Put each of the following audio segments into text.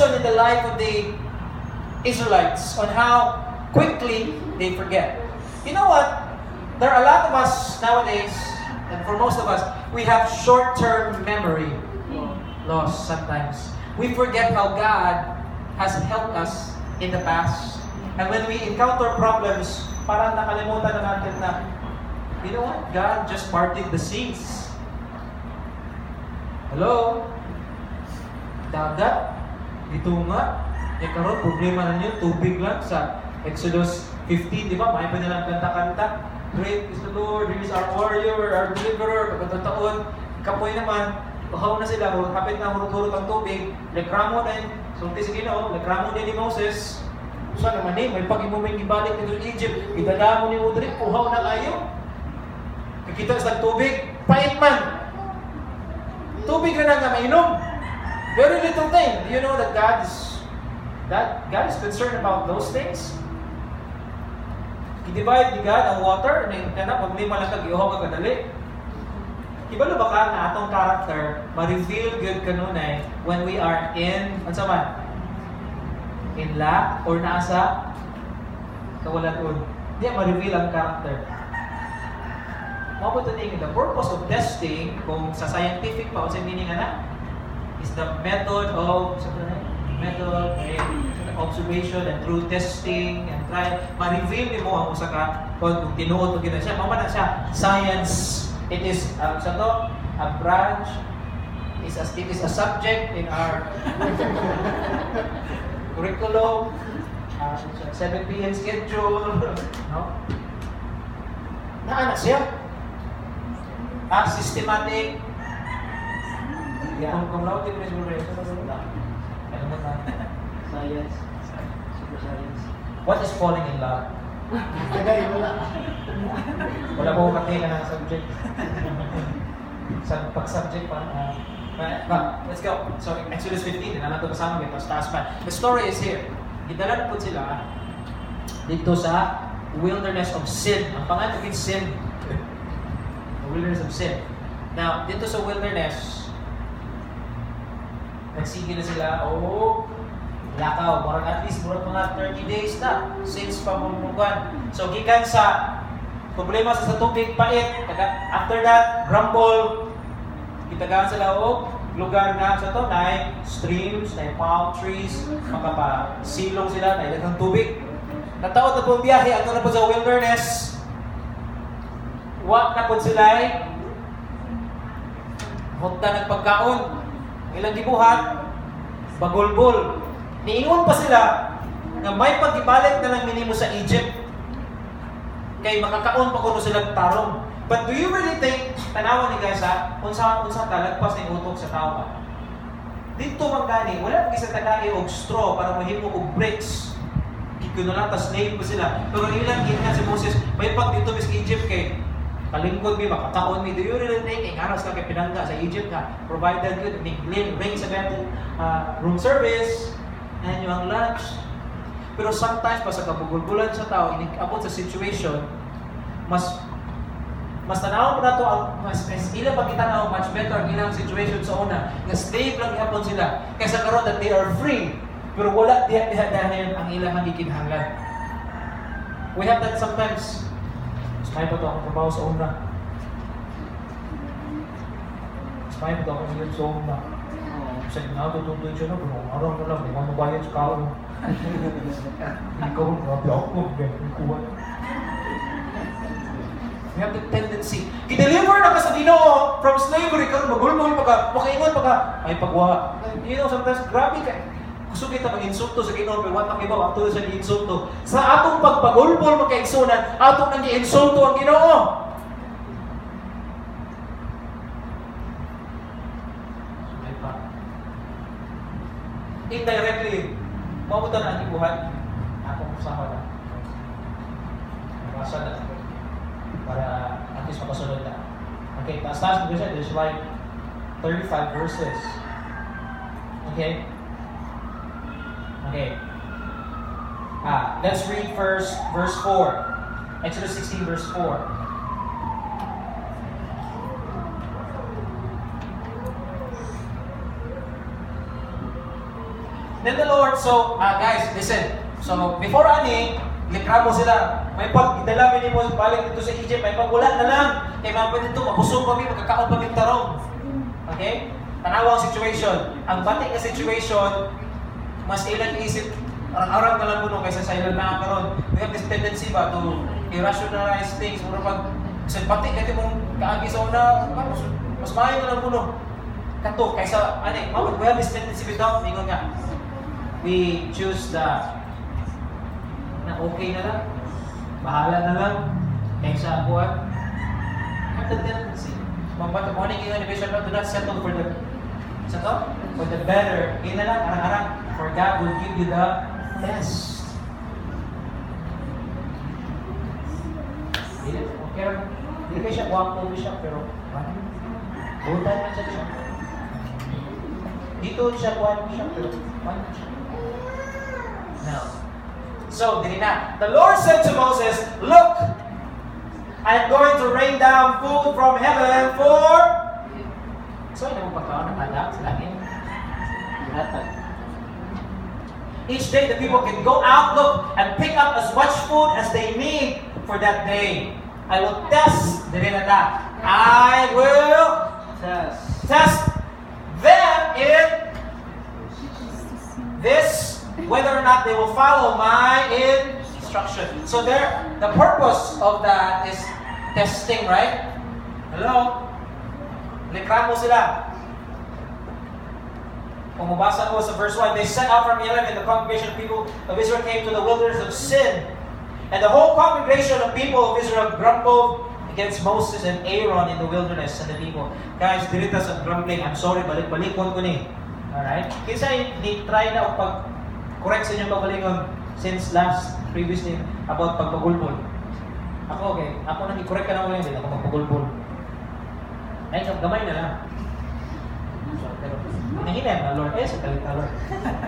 lesson in the life of the Israelites on how quickly they forget. You know what? There are a lot of us nowadays, and for most of us, we have short-term memory loss sometimes. We forget how God has helped us in the past. And when we encounter problems, parang nakalimutan na natin na, you know what? God just parted the seas. Hello? Dagat? Ito nga. Karon problema na niyo, tubig lang sa Exodus 15, di ba? May pa nilang kanta-kanta. Great is the Lord, He is our warrior, our deliverer. Pagkatataon, kapoy naman, uhaw na sila, hapit na hurot-hurot ang tubig. Lekramo din, sulti si Ginoo, lekramo din ni Moses. Saan naman may pag-imuming ibalik dito sa Egypt, idadamo ni Udri, uhaw na kayo. Kikita sa tubig, pait man. Tubig na nga mainom. Very little thing. Do you know that God is concerned about those things? I-divide ni God ang water, na pag lima lang kag-iuhaw ka kadali. Ibalo ba ka na atong character ma-reveal good kanunay when we are in, ano man? In lack or nasa kawalan-un. Hindi ma-reveal ang character. Mabutunin, the purpose of testing, kung sa scientific pa, sa meaning is the method of observation and through testing and trial, ma-reveal ni mo ang usa ka kung tinuod mo gina siya. Mama na siya, science. It is, a branch, it is a subject in our curriculum, 7 p.m. schedule, no? Naana siya. Systematic. Kung laude mo na Science. Super science. What is falling in love? Wala po katinga ng subject. Pag-subject pa. Let's go. So, Exodus 15, na nato kasama kita sa taas pa. The story is here. Gidala na po sila dito sa wilderness of sin. Ang pangalan ng sin. The wilderness of sin. Now, dito sa wilderness, nagsige na sila, lakaw, parang at least mga 30 days na since pamumukan. So, gikan sa problema sa tubig, pait. After that, grumble. Kitagaan sila lugar na sa to, na streams, na palm trees, makapasilong sila, na ilang tubig. Nataot na po biyahe, ano na po sa wilderness. Wak na po sila hukta ng pagkaon. Ilang gibuhat, bagulbol. Niingon pa sila na may pag-ibalik na lang minimo sa Egypt. Kay makakaon pa kuno sila tarong. But do you really think, tanawan ni guys unsa talagpas ni utok sa tao ba? Dito man gani, wala pa isa tagay og straw para mahimo og bricks. Iko na lang slave pa sila. Pero ilang gingan si Moses, may pag dito mis Egypt kay kalingkod mi makakaon mi. Do you really think ang aras ka kay pinangga sa Egypt ka provided good ring sa ganito room service and yung lunch. Pero sometimes pa sa kabugulbulan sa tao, abot sa situation, mas tanaw pa nato ang mas ila pa kita na much better ang ilang situation sa una. Nga slave lang ihapon sila kaysa karon that they are free. Pero wala diha dahil ang ilang gikinahanglan. We have that sometimes. May pa to akong trabaho sa una. May pa to akong ilip sa una. Sa ginatutuloy siya na, pero araw na lang, hindi mo mabayad sa kao. Ikaw, grabe ako, kuha. We have the tendency. Kideliver na ka sa Ginoo from slavery, kung magulmul pa ka, makaingon pa ka, ay pagwa. You know, sometimes, grabe ka. Gusto kita mag-insulto sa Ginoo, pero what ang iba, wakto siya gi-insulto. Sa atong pagpagulbol, magkaigsunan, atong nang gi-insulto ang Ginoo. Indirectly, mabuta na ang ibuhat. Akong usawa na. Nabasa na para at least makasunod na. Okay, taas-taas mo siya. There's like 35 verses. Okay? Okay. Let's read first verse 4. Exodus 16 verse 4. Then the Lord, so, guys, listen. So, before ani, likramo sila. May pag idala mo balik dito sa Egypt, may pag wala na lang. Kaya mga pwede dito, mabusog kami, magkakaon kami tarong. Okay? Tanawa ang situation. Ang batik na situation, mas ilang isip, arang-arang na lang mo kaysa sa ilang nakakaroon. We have this tendency ba to irrationalize things. Muna pag, sa batik, kasi mong kaagi sa una, mas mayo na lang mo. Kato, kaysa, we have this tendency without, mingon nga, we choose the na okay na lang, bahala na lang, kaysa buwan. Have the tendency. Mambat, morning yung innovation, do not settle for the for the better. Kaya na lang, arang-arang, for God will give you the best. Okay, hindi kayo siya guwapo siya, pero butan man siya. Dito siya guwapo siya, pero paano siya? Now, so, dili na. The Lord said to Moses, look, I am going to rain down food from heaven for... So, yun ang pagkaon ng anak sa langit. Each day, the people can go out, look, and pick up as much food as they need for that day. I will test, dili na ta. I will test them in this, whether or not they will follow my instruction. So the purpose of that is testing, right? Hello? Likramo sila. Kung mabasa ko sa verse 1, they set out from Elim, and the congregation of people of Israel came to the wilderness of Sin. And the whole congregation of people of Israel grumbled against Moses and Aaron in the wilderness and the people. Guys, dirita sa grumbling. I'm sorry, balik-balikon ko ni. Alright? Kinsa ni-try na pag-correct sa inyong pagbalingon since previously about pagpagulbol. Ako, okay. Ako nang i-correct ka na ulit, hindi ako magpagulbol. Ay, gamay na lang. So, pero, hinahinay na, Lord. Sa kalit na, Lord.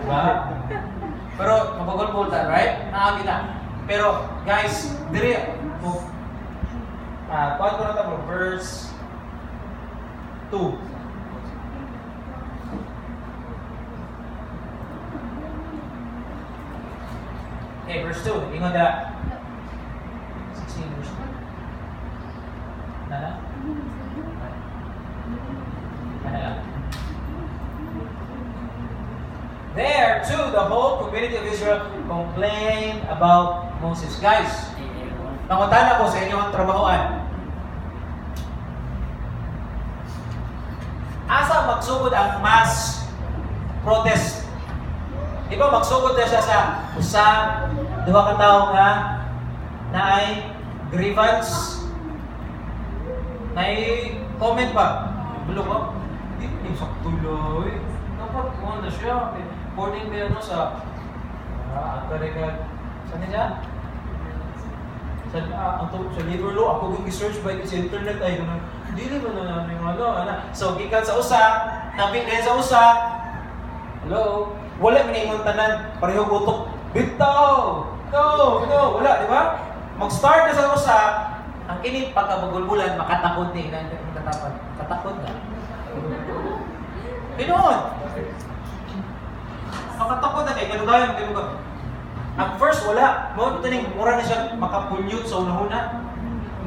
Diba? Pero, mapagulbol ta, right? Naagi na. Pero, guys, diri, kuhan ko na ito, verse 2. Okay, verse 2. Ingon na. 16 verse 2. Nana? Nana. There, too, the whole community of Israel complained about Moses. Guys, nangutan ako sa inyong trabahoan. Asa magsugod ang mass protest? Di ba magsugod na siya sa duha ka tao nga na ay grievance? Na ay comment ba? Bulong ko? Di ba yung saktuloy? Dapat kung na siya. According to sa saan niya? Sa labor law, ako kung i-search by sa internet ay hindi naman na yung So, gikan sa usa, nabing sa usa, hello? Wala minimong tanan, pareho utok. Bitaw! No, wala, di ba? Mag-start na sa usa, ang kini pagkabagulbulan, makatakot ni katakot na. Pinoon! Makatakot na kay kanugayan, At first, wala. Mura na siya makapunyot sa una-una.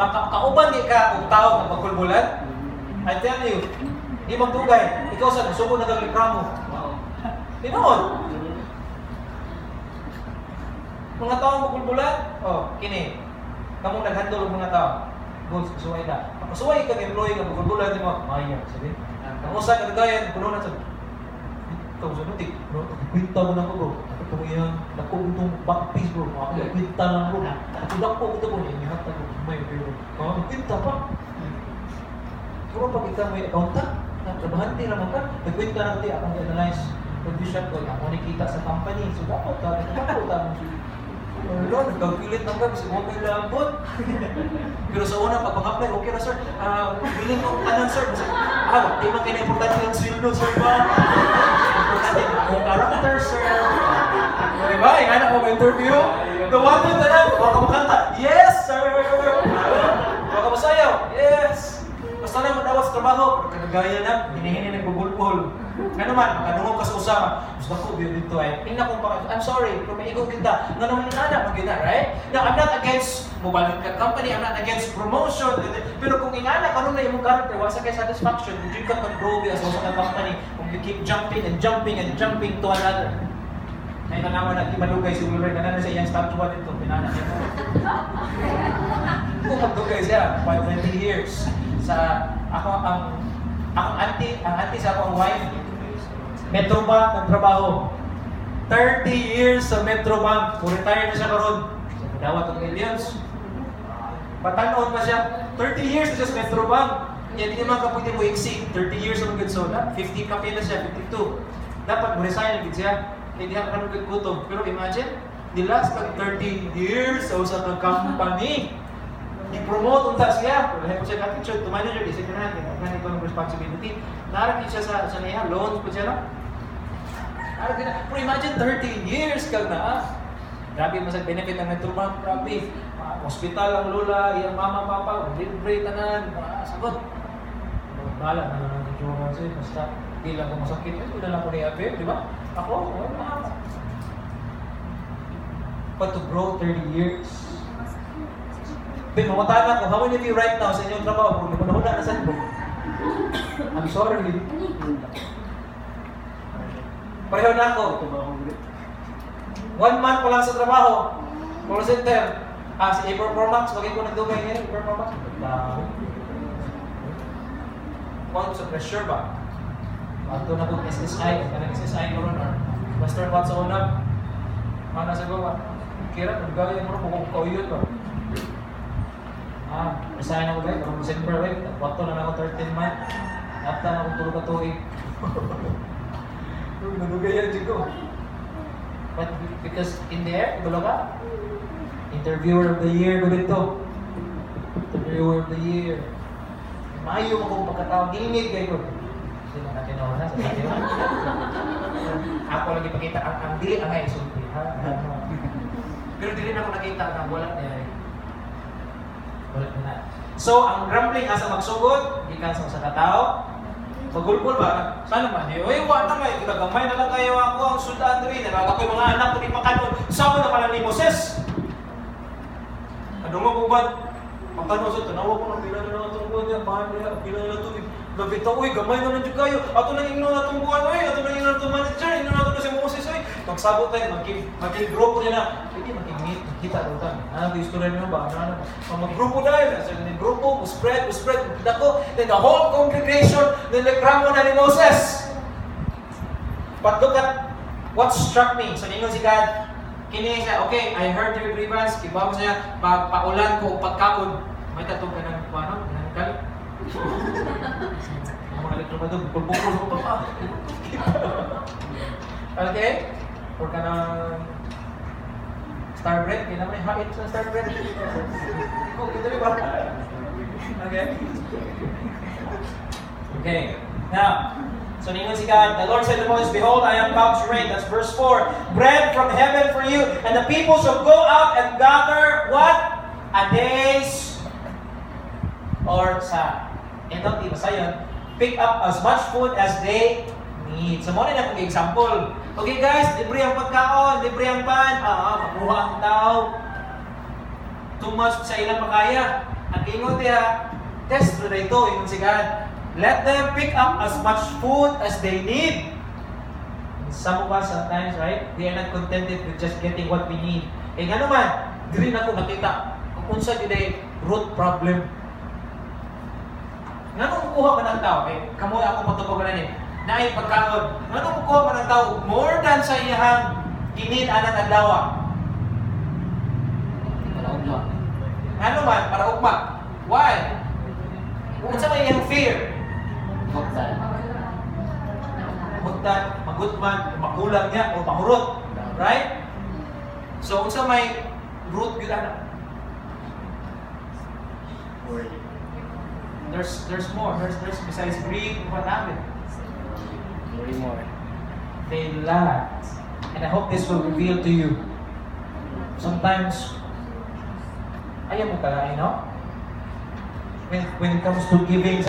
Makauban di ka kung tao ng magkulbulan. I tell you, di magtugay. Ikaw sa suko na gaglikramo. Pinoon! Mga taong magkulbulan, kini. Kamong naghandol ng mga tao. Goals, kasuway na. Kasuway kang employee ka magkulbulan, di mo, maya, sabi. Ang usa kanugayan, puno na sa ikaw sa nutik, kwinta mo na ko bro. Ito yan, naku itong backpiece bro. Ako kwinta lang bro. Ako dako ito bro. Inihat ako, may bro. Kwinta pa. Puro pag ikaw may accountant, trabahante naman ka, nagkwinta lang di, akong i-analyze. Pag-bishop ko, ako nakikita sa company. So dapat ka, Lord, nagkapilit ng gabi, huwag may lambot. Pero sa una, pag mag-apply, okay na sir. Bilhin mo kanan sir. Di man kayo na-importante yung sweldo, sir ba? Importante ang character, sir. Diba? Yung anak mo interview Tumatod na lang. Baka makanta. Yes, sir! Baka masayaw. Yes! Basta na matawag sa trabaho. Kanagaya na, hinihini nagbubulbul. Ano man, kanungog ka sa usama. Gusto ko, dito ay, tingnan ko pa, I'm sorry, kung may ikaw kita, nga naman anak, magina, right? Now, I'm not against mobile company, I'm not against promotion, pero kung ingana, kanong na yung character, wala sa kay satisfaction, kung di ka control as sa company, kung you keep jumping and jumping and jumping to another. Ay, kanaman na, imalugay si Ulrich, na sa iyang statue dito, pinanak niya mo. Kung magdugay siya, 20 years, sa, ang auntie sa akong wife, Metrobank ang trabaho. 30 years sa Metrobank. Kung retire na siya karon. Dawat ng millions. Patanon pa siya. 30 years na siya sa Metrobank. Yan din naman kapag mo exceed. 30 years ang good so na. 50 kape na siya, 52. Dapat mo resign agad siya. Hindi ka kanong gutom. Pero imagine, the last ng 30 years sa usap ng company. I-promote unta siya. Wala ko siya attitude to manager, di siya kinahan, kinahan ko ng responsibility. Naramit siya sa niya, loans po siya, no? Pero imagine 13 years kag na, grabe mo sa benefit ng Metrobank, grabe. Hospital ang lola, iyang mama, papa, libre tanan, sagot. Bahala na lang ang insurance eh, basta di lang ko masakit, hindi na lang ko ni-avail, di ba? Ako, wala. But to grow 30 years, mamatahan ako, how many of you right now sa inyong trabaho, kung nakunahuna na saan po? I'm sorry. Pareho na ako. 1 month pa lang sa trabaho. Call center. Si Performance, bagay ko nagdugay ngayon, Performance. Kung sa pressure ba? Bato na kong SSI, kanang SSI ko ron, or Western Watts sa unang. Mana sa gawa. Kira, nagagaya mo rin kung kauyot ba? Resign ako ba? From December, right? Wato na ako 13 months. Nata na akong tulog ka tuig. Nadugayan dito. But because in there, gulo ka? Interviewer of the year, gulo ito. Interviewer of the year. Maayo mo kung pagkatawag, gilingid kayo. Hindi na natin na sa natin. Ako lagi pakita, ang dili ang ay sulti. Pero dili na ako nakita na wala niya. So, ang grumbling asa magsugod, gikan sa katao, magulpul ba? Sana man? Uy, wala na may, gamay na lang kayo ako ang sudan rin. Nalaga ko yung mga anak ko ni Pakanon. Sama na pala ni Moses. Ano mo bubad? Pakanon sa tanawa ko ng pila na lang itong buwan niya. Mahal niya, pila na lang ito. Labita, uy, gamay na lang dyan kayo. Ato nang ingno na itong buwan, uy. Ato nang ingno na itong manager. Ingno na ito si Moses, uy. Magsabot tayo, mag-grupo niya na. Pwede mag-meet, kita daw tayo. Ano ito istorya niyo ba? Mag-grupo dahil. Sa grupo, spread, dako. Then the whole congregation, then nagkramo na ni Moses. But look at what struck me. So, ningon si God, kini siya, okay, I heard your grievance. Kibaw siya, paulan ko o pagkaon. May tatong ka ng paano? Nangal? Mga elektromado, bukul-bukul sa papa. Okay? Or ka ng star bread, kaya naman hait sa star bread. Ikaw, kita rin ba? Okay? Okay. Now, so ningon si God, the Lord said to Moses, behold, I am about to rain. That's verse 4. Bread from heaven for you, and the people shall go out and gather what? A day's or sa NLT, basta yun, pick up as much food as they need. So, muna na kong example. Okay guys, libre ang pagkaon, libre ang pan. Makuha ang tao. Too much sa ilang makaya. Ang ingon niya, test na ito, ingon si God. Let them pick up as much food as they need. Some of us sometimes, right, we are not contented with just getting what we need. Nga naman, di rin ako nakita kung unsa yun ay root problem. Nga nung kukuha pa ng tao, kamoy ako patupag na niya, na ay pagkaon. Nga nung kukuha pa ng tao, more than sa iyahang inid anang adlaw. Para ugma. Ano man, para ugma. Why? Kung sa may iyang fear. Magtan, magutman, makulang niya, o mahurot. Right? So, kung sa may root yun anak. There's more. There's besides greed, what happened? More. They lacked. And I hope this will reveal to you. Sometimes, ayaw mo kalain, no? When it comes to giving,